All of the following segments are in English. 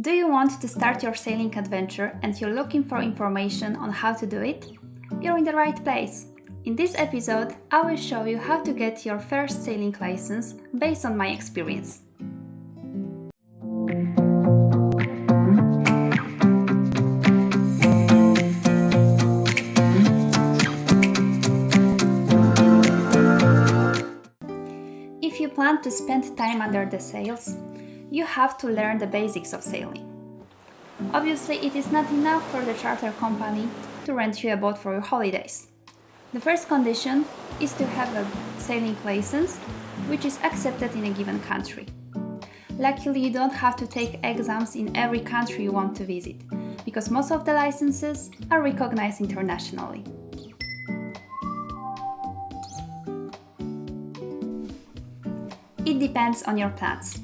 Do you want to start your sailing adventure and you're looking for information on how to do it? You're in the right place. In this episode, I will show you how to get your first sailing license based on my experience. If you plan to spend time under the sails, you have to learn the basics of sailing. Obviously, it is not enough for the charter company to rent you a boat for your holidays. The first condition is to have a sailing license, which is accepted in a given country. Luckily, you don't have to take exams in every country you want to visit, because most of the licenses are recognized internationally. It depends on your plans.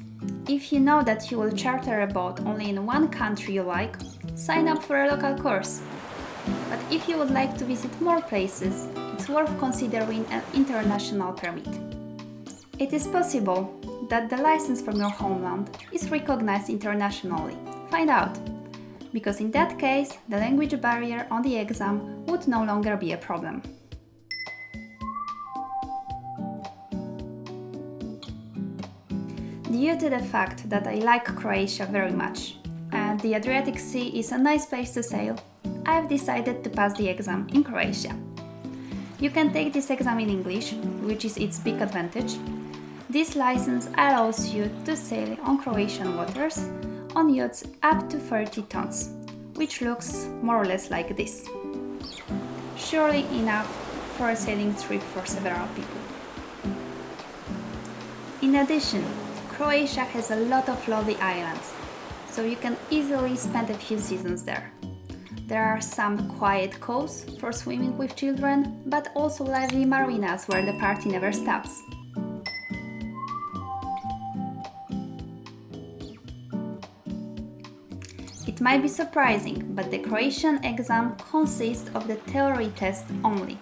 If you know that you will charter a boat only in one country you like, sign up for a local course. But if you would like to visit more places, it's worth considering an international permit. It is possible that the license from your homeland is recognized internationally. Find out, because in that case, the language barrier on the exam would no longer be a problem. Due to the fact that I like Croatia very much, and the Adriatic Sea is a nice place to sail, I've decided to pass the exam in Croatia. You can take this exam in English, which is its big advantage. This license allows you to sail on Croatian waters on yachts up to 30 tons, which looks more or less like this. Surely enough for a sailing trip for several people. In addition, Croatia has a lot of lovely islands, so you can easily spend a few seasons there. There are some quiet coves for swimming with children, but also lively marinas where the party never stops. It might be surprising, but the Croatian exam consists of the theory test only.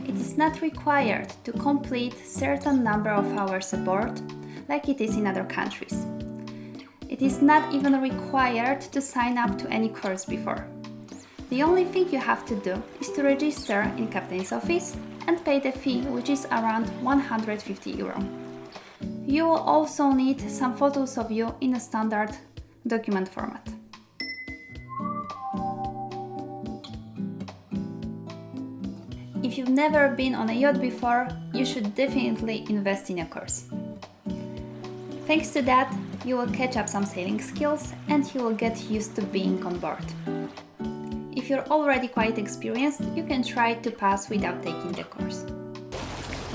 It is not required to complete certain number of hours aboard, like it is in other countries. It is not even required to sign up to any course before. The only thing you have to do is to register in Captain's office and pay the fee, which is around €150. You will also need some photos of you in a standard document format. If you've never been on a yacht before, you should definitely invest in a course. Thanks to that, you will catch up some sailing skills and you will get used to being on board. If you're already quite experienced, you can try to pass without taking the course.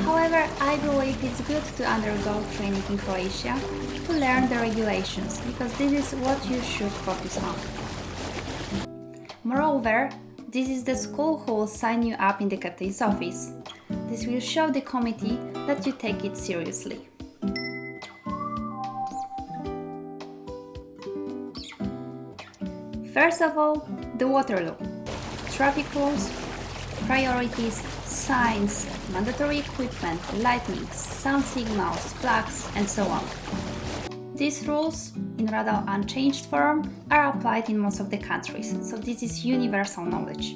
However, I believe it's good to undergo training in Croatia to learn the regulations, because this is what you should focus on. Moreover, this is the school who will sign you up in the captain's office. This will show the committee that you take it seriously. First of all, the water law, traffic rules, priorities, signs, mandatory equipment, lightning, sound signals, flags, and so on. These rules, in rather unchanged form, are applied in most of the countries, so this is universal knowledge.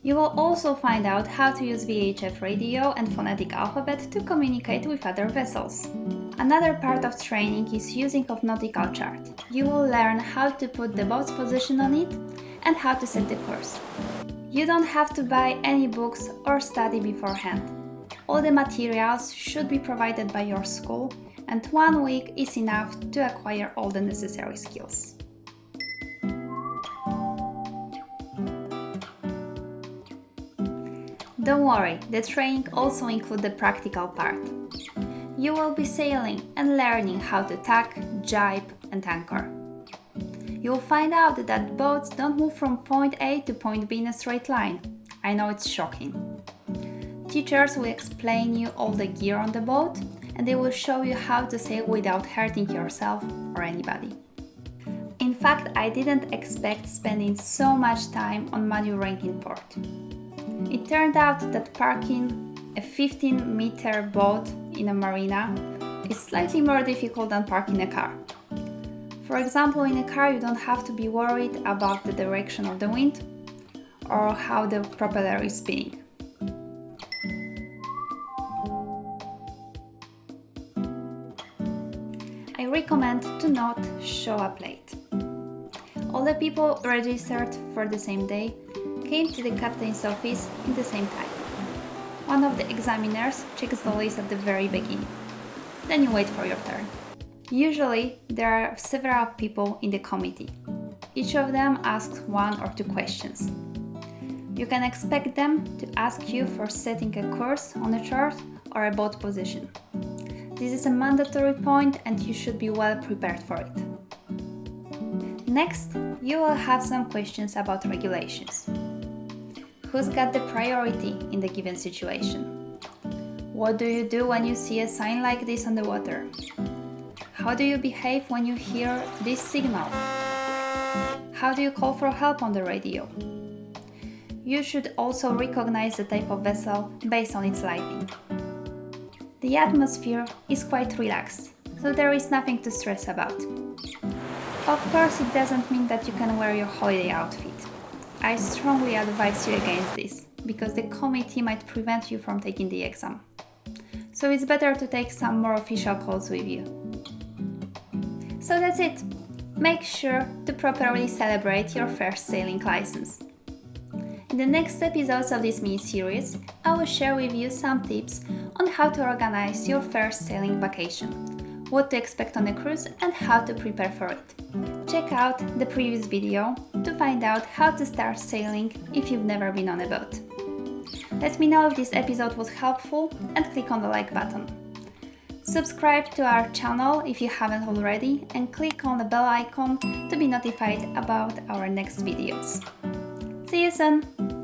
You will also find out how to use VHF radio and phonetic alphabet to communicate with other vessels. Another part of training is using of nautical chart. You will learn how to put the boat's position on it and how to set the course. You don't have to buy any books or study beforehand. All the materials should be provided by your school, and 1 week is enough to acquire all the necessary skills. Don't worry, the training also includes the practical part. You will be sailing and learning how to tack, jibe, and anchor. You will find out that boats don't move from point A to point B in a straight line. I know it's shocking. Teachers will explain you all the gear on the boat, and they will show you how to sail without hurting yourself or anybody. In fact, I didn't expect spending so much time on maneuvering in port. It turned out that parking a 15-meter boat in a marina is slightly more difficult than parking a car. For example, in a car you don't have to be worried about the direction of the wind or how the propeller is spinning. I recommend to not show up late. All the people registered for the same day came to the captain's office in the same time. One of the examiners checks the list at the very beginning. Then you wait for your turn. Usually, there are several people in the committee. Each of them asks 1 or 2 questions. You can expect them to ask you for setting a course on a chart or a boat position. This is a mandatory point and you should be well prepared for it. Next, you will have some questions about regulations. Who's got the priority in the given situation? What do you do when you see a sign like this on the water? How do you behave when you hear this signal? How do you call for help on the radio? You should also recognize the type of vessel based on its lighting. The atmosphere is quite relaxed, so there is nothing to stress about. Of course, it doesn't mean that you can wear your holiday outfit. I strongly advise you against this, because the committee might prevent you from taking the exam. So it's better to take some more official clothes with you. So that's it. Make sure to properly celebrate your first sailing license. In the next episodes of this mini-series, I will share with you some tips on how to organize your first sailing vacation, what to expect on a cruise and how to prepare for it. Check out the previous video to find out how to start sailing if you've never been on a boat. Let me know if this episode was helpful and click on the like button. Subscribe to our channel if you haven't already and click on the bell icon to be notified about our next videos. See you soon!